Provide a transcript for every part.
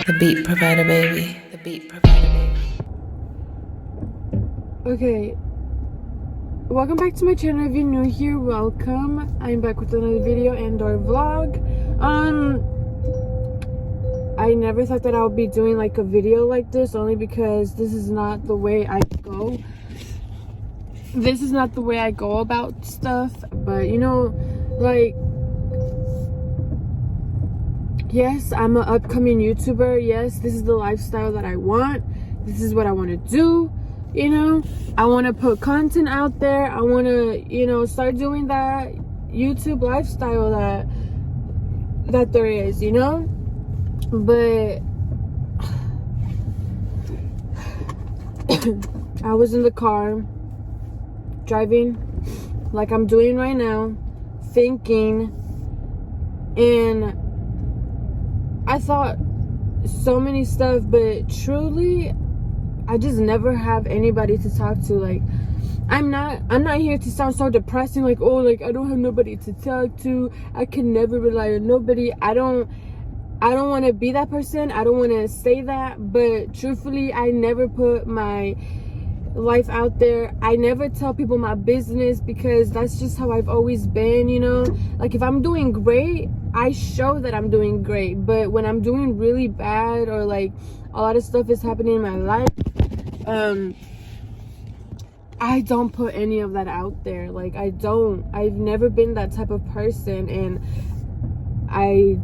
The beat provider, baby. The beat provider, baby. Okay, welcome back to my channel. If you're new here, welcome. I'm back with another video and or vlog. I never thought that I would be doing like a video like this, only because this is not the way I go. This is not the way I go about stuff. But you know, like, yes, I'm an upcoming YouTuber. Yes, this is the lifestyle that I want. This is what I want to do. You know, I want to put content out there. I want to, you know, start doing that YouTube lifestyle that there is, you know. But I was in the car driving like I'm doing right now, thinking, and I thought so many stuff, but truly I just never have anybody to talk to. Like, I'm not here to sound so depressing, like, oh, like, I don't have nobody to talk to, I can never rely on nobody. I don't want to be that person. I don't want to say that, but truthfully, I never put my life out there. I never tell people my business, because that's just how I've always been, you know. Like, if I'm doing great, I show that I'm doing great. But when I'm doing really bad, or like a lot of stuff is happening in my life, I don't put any of that out there. Like, I've never been that type of person, and I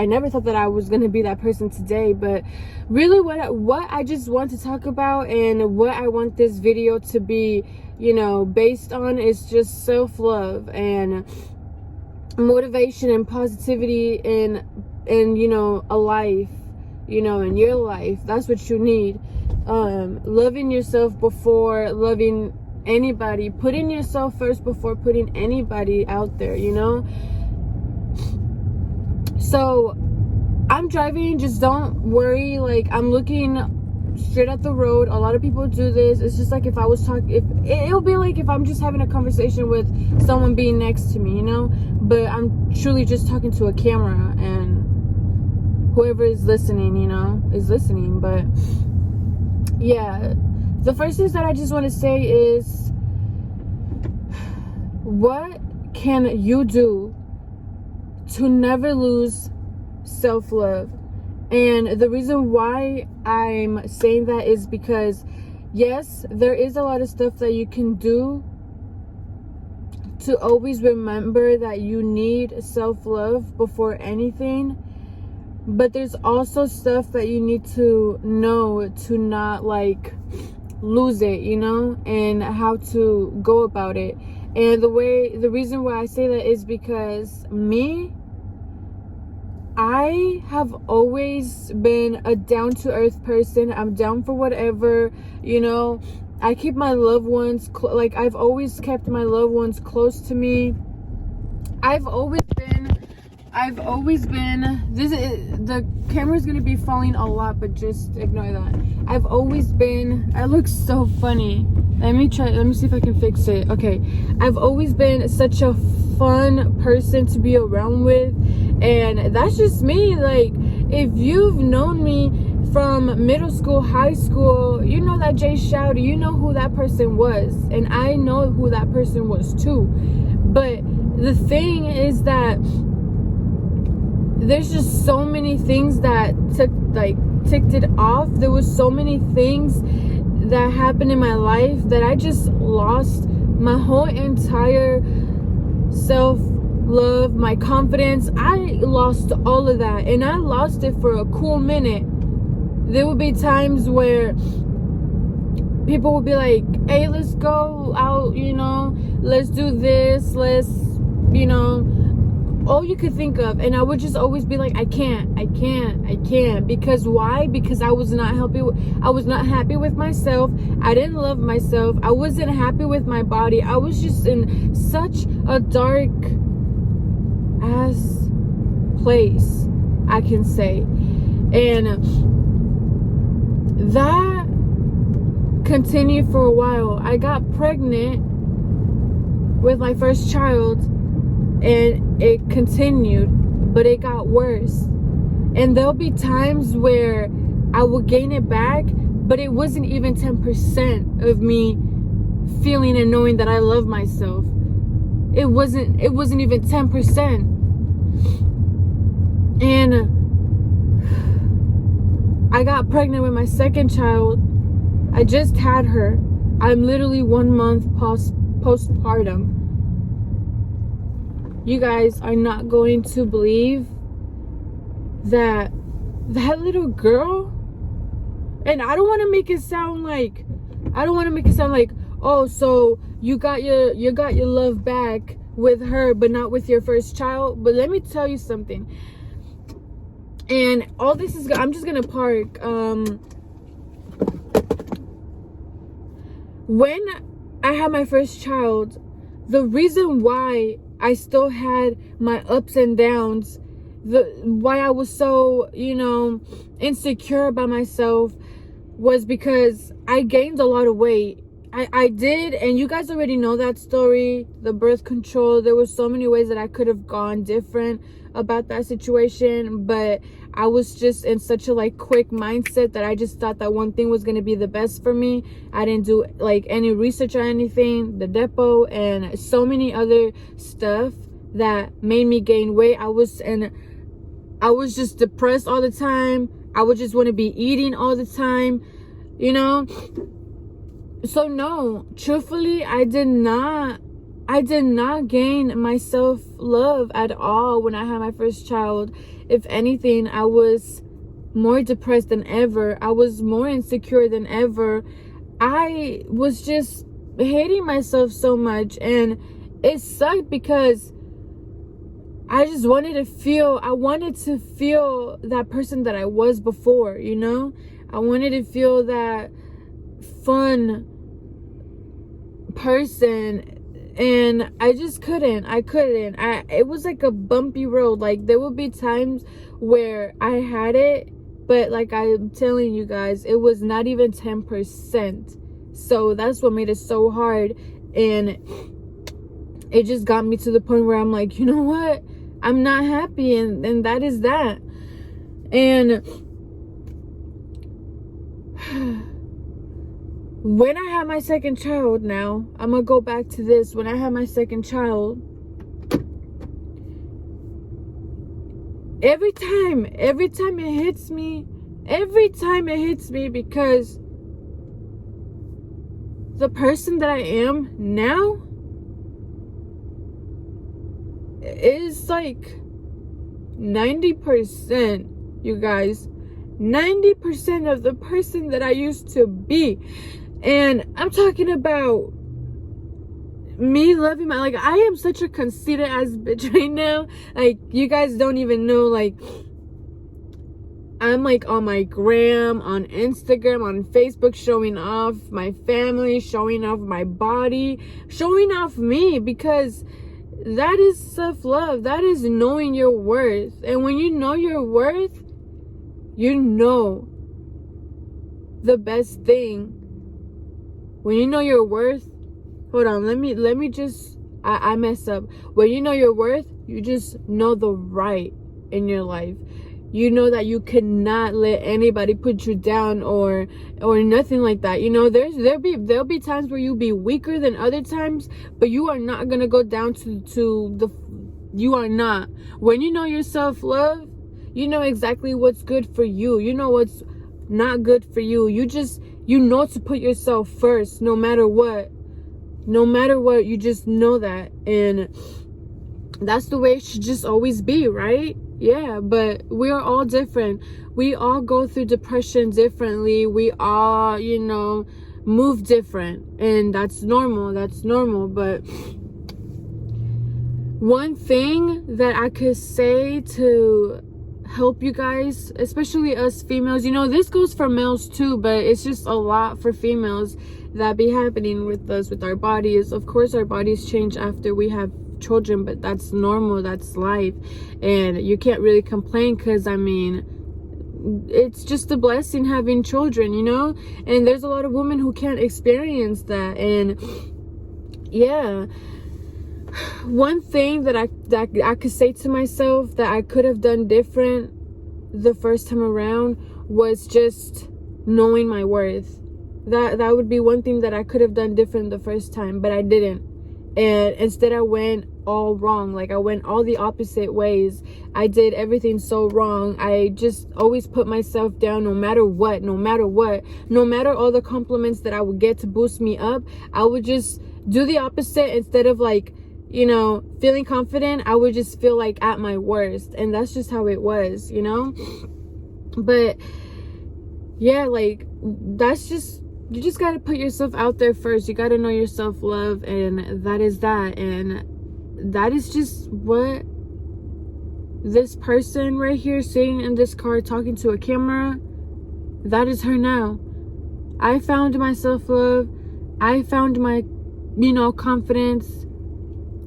never thought that I was gonna be that person today. But really, what I just want to talk about, and what I want this video to be, you know, based on, is just self-love and motivation and positivity in you know, a life, you know, in your life. That's what you need. Loving yourself before loving anybody, putting yourself first before putting anybody out there, you know. So I'm driving, just don't worry. Like, I'm looking straight at the road. A lot of people do this. It's just like, if I was talking, it'll be like if I'm just having a conversation with someone being next to me, you know. But I'm truly just talking to a camera, and whoever is listening, you know, is listening. But yeah, the first things that I just want to say is, what can you do to never lose self-love? And the reason why I'm saying that is because, yes, there is a lot of stuff that you can do to always remember that you need self-love before anything. But there's also stuff that you need to know to not, like, lose it, you know, and how to go about it. And the reason why I say that is because I have always been a down-to-earth person. I'm down for whatever, you know. I keep my loved ones, I've always kept my loved ones close to me. I've always been, the camera's gonna be falling a lot, but just ignore that. I've always been, I look so funny. Let me see if I can fix it. Okay. I've always been such a fun person to be around with, and that's just me. Like, if you've known me from middle school, high school, you know that Jay Shouty, you know who that person was, and I know who that person was too. But the thing is that there's just so many things that ticked it off. There was so many things that happened in my life that I just lost my whole entire self-love, my confidence. I lost all of that, and I lost it for a cool minute. There would be times where people would be like, hey, let's go out, you know, let's do this, let's, you know, all you could think of. And I would just always be like, I can't. Because why? Because I was not happy with myself. I didn't love myself. I wasn't happy with my body. I was just in such a dark ass place, I can say. And that continued for a while. I got pregnant with my first child, and it continued, but it got worse. And there'll be times where I will gain it back, but it wasn't even 10% of me feeling and knowing that I love myself. It wasn't even 10%. And I got pregnant with my second child. I just had her. I'm literally 1 month postpartum. You guys are not going to believe that little girl, and I don't want to make it sound like, oh, so you got your love back with her but not with your first child. But let me tell you something, and all this is, I'm just gonna park. When I had my first child, the reason why I still had my ups and downs, why I was so, insecure about myself, was because I gained a lot of weight. I did, and you guys already know that story, the birth control. There were so many ways that I could have gone different about that situation, but I was just in such a quick mindset that I just thought that one thing was going to be the best for me. I didn't do any research or anything, the depot and so many other stuff that made me gain weight. I was just depressed all the time. I would just want to be eating all the time, So no, truthfully, I did not gain my self-love at all when I had my first child. If anything, I was more depressed than ever. I was more insecure than ever. I was just hating myself so much, and it sucked because I just wanted to feel that person that I was before, I wanted to feel that fun person, and I just couldn't. It was like a bumpy road. There would be times where I had it, but I'm telling you guys, it was not even 10%. So that's what made it so hard, and it just got me to the point where I'm like, you know what, I'm not happy, and that is that. And when I had my second child, now I'm gonna go back to this. When I had my second child, every time it hits me, because the person that I am now is 90%, you guys, 90% of the person that I used to be. And I'm talking about me loving I am such a conceited ass bitch right now. You guys don't even know. I'm on my gram, on Instagram, on Facebook, showing off my family, showing off my body, showing off me, because that is self-love. That is knowing your worth. And when you know your worth, you know the best thing. When you know your worth, hold on, let me just, I messed up. When you know your worth, you just know the right in your life. You know that you cannot let anybody put you down or nothing like that. There'll be times where you'll be weaker than other times, but you are not gonna go down you are not. When you know your self-love, you know exactly what's good for you. You know what's not good for you. You know to put yourself first, no matter what. You just know that, and that's the way it should just always be, right? Yeah, but we are all different. We all go through depression differently. We all, move different, and that's normal. But one thing that I could say to help you guys, especially us females, this goes for males too, but it's just a lot for females that be happening with us, with our bodies. Of course, our bodies change after we have children, but that's normal. That's life, and you can't really complain, because it's just a blessing having children, and there's a lot of women who can't experience that. And yeah, one thing that I could say to myself that I could have done different the first time around was just knowing my worth. That would be one thing that I could have done different the first time, but I didn't. And instead I went all wrong. Like, I went all the opposite ways. I did everything so wrong. I just always put myself down no matter what. No matter all the compliments that I would get to boost me up, I would just do the opposite. Instead of like, you know, feeling confident, I would just feel like at my worst. And that's just how it was, you know? But yeah, like, that's just, you just got to put yourself out there first. You got to know your self-love, and that is that. And that is just what this person right here sitting in this car talking to a camera, that is her now. I found my self-love. I found my, you know, confidence.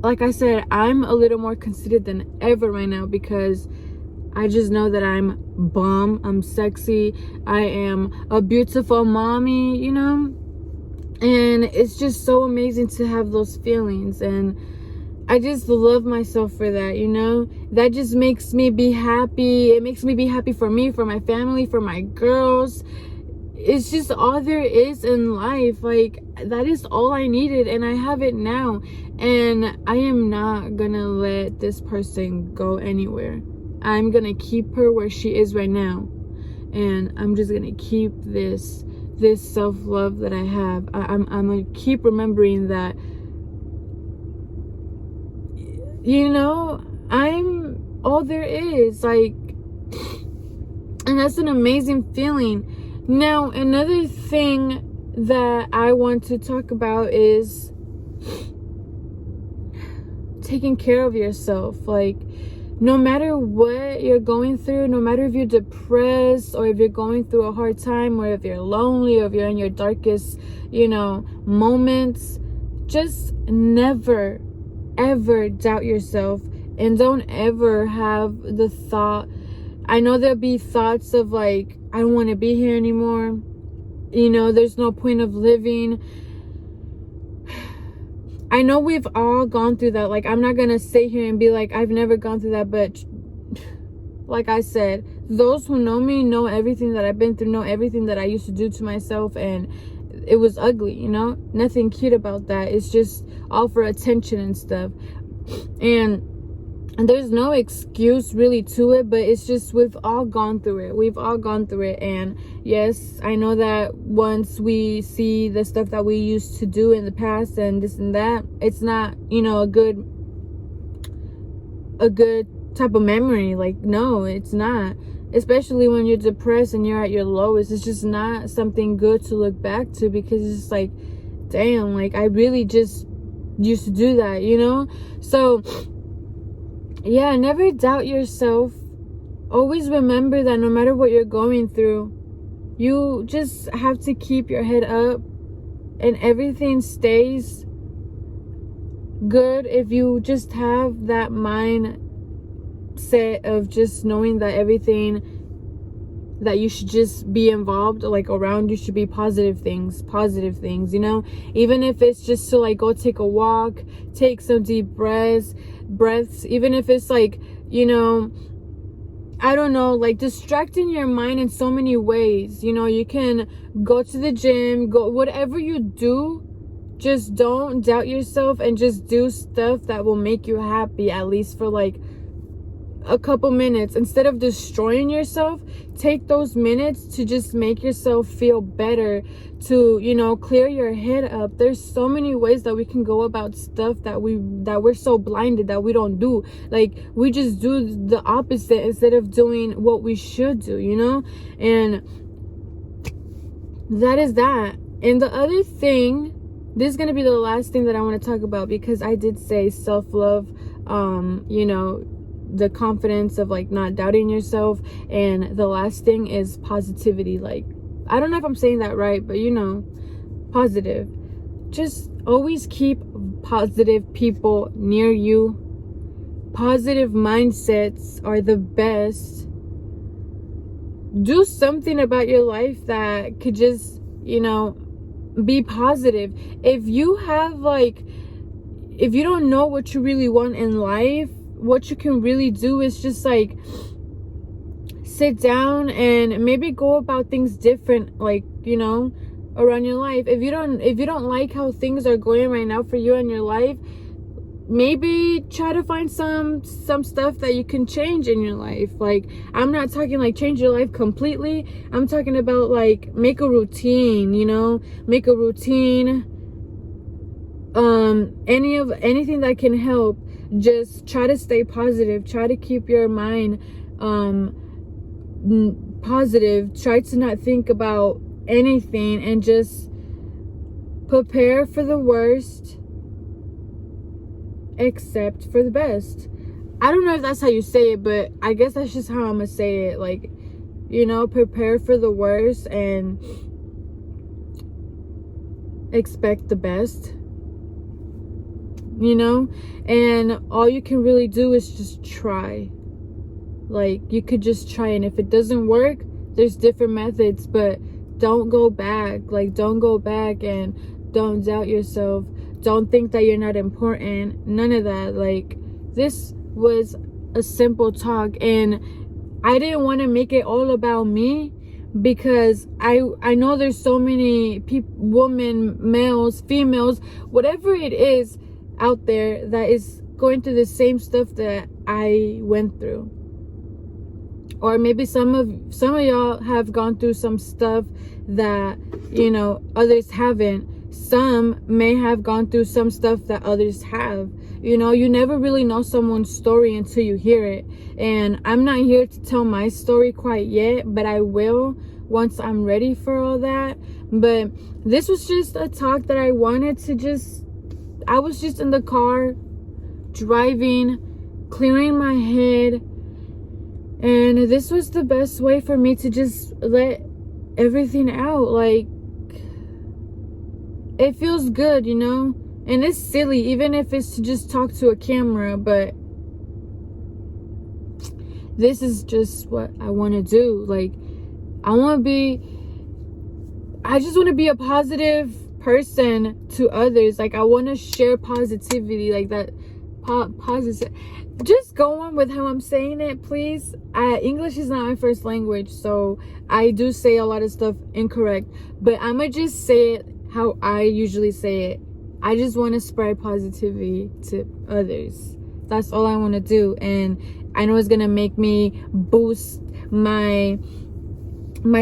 Like I said, I'm a little more conceited than ever right now, because I just know that I'm bomb, I'm sexy, I am a beautiful mommy, you know? And it's just so amazing to have those feelings, and I just love myself for that, you know? That just makes me be happy. It makes me be happy for me, for my family, for my girls. It's just all there is in life. Like, that is all I needed, and I have it now. And I am not gonna let this person go anywhere. I'm gonna keep her where she is right now, and I'm just gonna keep this self-love that I have. I'm gonna keep remembering that, you know, I'm all there is. Like, and that's an amazing feeling. Now, another thing that I want to talk about is taking care of yourself. Like, no matter what you're going through, no matter if you're depressed, or if you're going through a hard time, or if you're lonely, or if you're in your darkest, you know, moments, just never, ever doubt yourself. And don't ever have the thought, I know there'll be thoughts of like, I don't want to be here anymore. You know, there's no point of living. I know we've all gone through that. Like, I'm not going to sit here and be like, I've never gone through that. But like I said, those who know me know everything that I've been through, know everything that I used to do to myself. And it was ugly, you know? Nothing cute about that. It's just all for attention and stuff. And there's no excuse really to it, but it's just, we've all gone through it. We've all gone through it. And yes, I know that once we see the stuff that we used to do in the past and this and that, it's not, you know, a good type of memory. Like, no, it's not. Especially when you're depressed and you're at your lowest, it's just not something good to look back to, because it's just like, damn, like, I really just used to do that, you know? So yeah, never doubt yourself. Always remember that no matter what you're going through, you just have to keep your head up, and everything stays good if you just have that mindset of just knowing that everything that you should just be involved, like, around you should be positive things, you know? Even if it's just to like go take a walk, take some deep breaths, even if it's like, you know, I don't know, like distracting your mind in so many ways. You know, you can go to the gym, go whatever you do, just don't doubt yourself, and just do stuff that will make you happy, at least for like a couple minutes. Instead of destroying yourself, take those minutes to just make yourself feel better, to, you know, clear your head up. There's so many ways that we can go about stuff that we're so blinded that we don't do. Like, we just do the opposite instead of doing what we should do, you know? And that is that. And the other thing, this is going to be the last thing that I want to talk about, because I did say self-love, you know, the confidence of like not doubting yourself. And the last thing is positivity. Like, I don't know if I'm saying that right, but you know, positive. Just always keep positive people near you. Positive mindsets are the best. Do something about your life that could just, you know, be positive. If you don't know what you really want in life, what you can really do is just like sit down and maybe go about things different, like, you know, around your life. If you don't like how things are going right now for you in your life, maybe try to find some stuff that you can change in your life. Like, I'm not talking like change your life completely. I'm talking about like make a routine, you know, make a routine. Anything that can help. Just try to stay positive. Try to keep your mind positive. Try to not think about anything and just prepare for the worst, except for the best. I don't know if that's how you say it, but I guess that's just how I'm gonna say it. Like, you know, prepare for the worst and expect the best, you know. And all you can really do is just try. Like, you could just try, and if it doesn't work, there's different methods, but don't go back. Like, don't go back and don't doubt yourself. Don't think that you're not important. None of that. Like, this was a simple talk, and I didn't want to make it all about me, because I know there's so many people, women, males, females, whatever it is out there that is going through the same stuff that I went through. Or maybe some of y'all have gone through some stuff that, you know, others haven't. Some may have gone through some stuff that others have. You know, you never really know someone's story until you hear it. And I'm not here to tell my story quite yet, but I will once I'm ready for all that. But this was just a talk that I wanted to just, I was just in the car driving, clearing my head, and this was the best way for me to just let everything out. Like, it feels good, you know. And it's silly, even if it's to just talk to a camera, but this is just what I want to do. Like, I just want to be a positive person to others. Like, I want to share positivity, like that positive. Just go on with how I'm saying it, please. English is not my first language, so I do say a lot of stuff incorrect, but I'm gonna just say it how I usually say it. I just want to spread positivity to others. That's all I want to do, and I know it's gonna make me boost my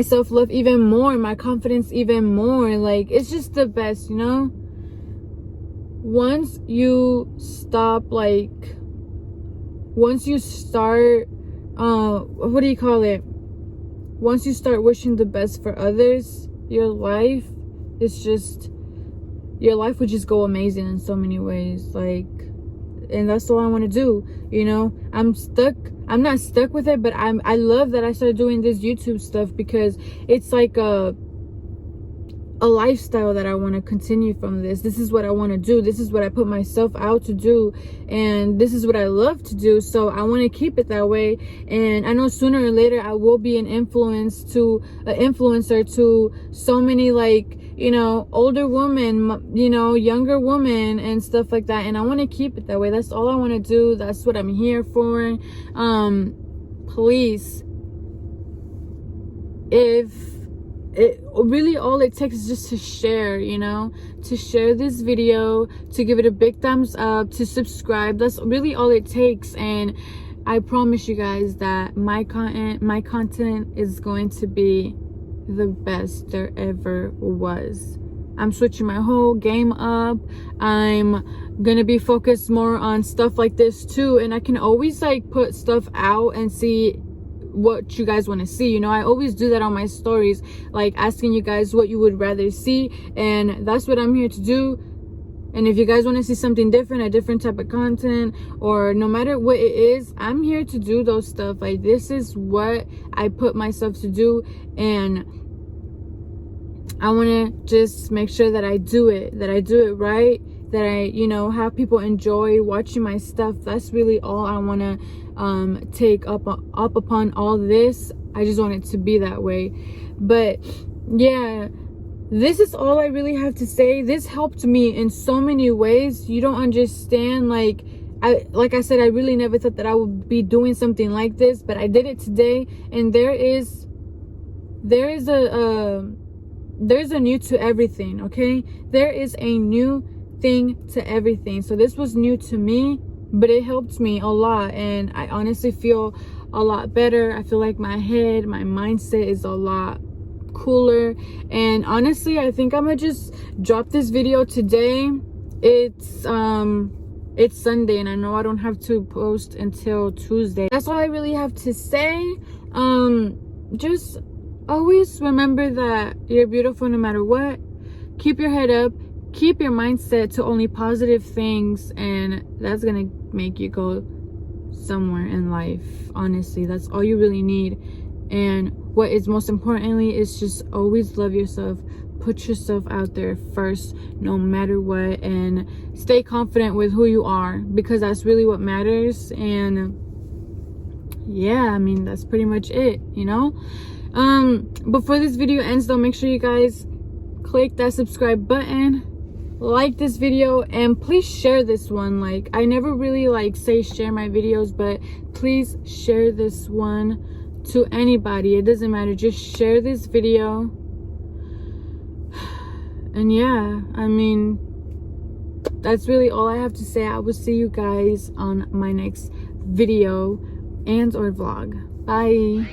self-love even more, my confidence even more. Like, it's just the best, you know. Once you stop, like, once you start what do you call it, once you start wishing the best for others, your life is just, your life would just go amazing in so many ways. Like, and that's all I want to do, you know. I'm not stuck with it, but I love that I started doing this YouTube stuff, because it's like a lifestyle that I want to continue from this. This is what I want to do. This is what I put myself out to do, and this is what I love to do. So I want to keep it that way. And I know sooner or later I will be an influencer to so many, like, you know, older women, you know, younger women and stuff like that. And I want to keep it that way. That's all I want to do. That's what I'm here for. Please, really all it takes is just to share, you know, to share this video, to give it a big thumbs up, to subscribe. That's really all it takes. And I promise you guys that my content is going to be the best there ever was. I'm switching my whole game up. I'm gonna be focused more on stuff like this too, and I can always like put stuff out and see what you guys want to see, you know. I always do that on my stories, like asking you guys what you would rather see, and that's what I'm here to do. And if you guys want to see something different, a different type of content, or no matter what it is, I'm here to do those stuff. Like, this is what I put myself to do, and I want to just make sure that I do it right, that I, you know, have people enjoy watching my stuff. That's really all I want to take up upon all this. I just want it to be that way. But yeah, this is all I really have to say. This helped me in so many ways. You don't understand. Like, like I said, I really never thought that I would be doing something like this, but I did it today. And there's a new to everything. Okay, there is a new thing to everything. So this was new to me, but it helped me a lot, and I honestly feel a lot better. I feel like my mindset is a lot cooler. And honestly, I think I'm gonna just drop this video today. It's Sunday, and I know I don't have to post until Tuesday. That's all I really have to say. Just always remember that you're beautiful no matter what. Keep your head up, keep your mindset to only positive things, and that's gonna make you go somewhere in life. Honestly, that's all you really need. And what is most importantly is just always love yourself. Put yourself out there first, no matter what, and stay confident with who you are, because that's really what matters. And yeah, I mean, that's pretty much it, you know. Before this video ends though, make sure you guys click that subscribe button, like this video, and please share this one. Like, I never really say share my videos, but please share this one to anybody. It doesn't matter, just share this video. And yeah, I mean, that's really all I have to say. I will see you guys on my next video and or vlog. Bye.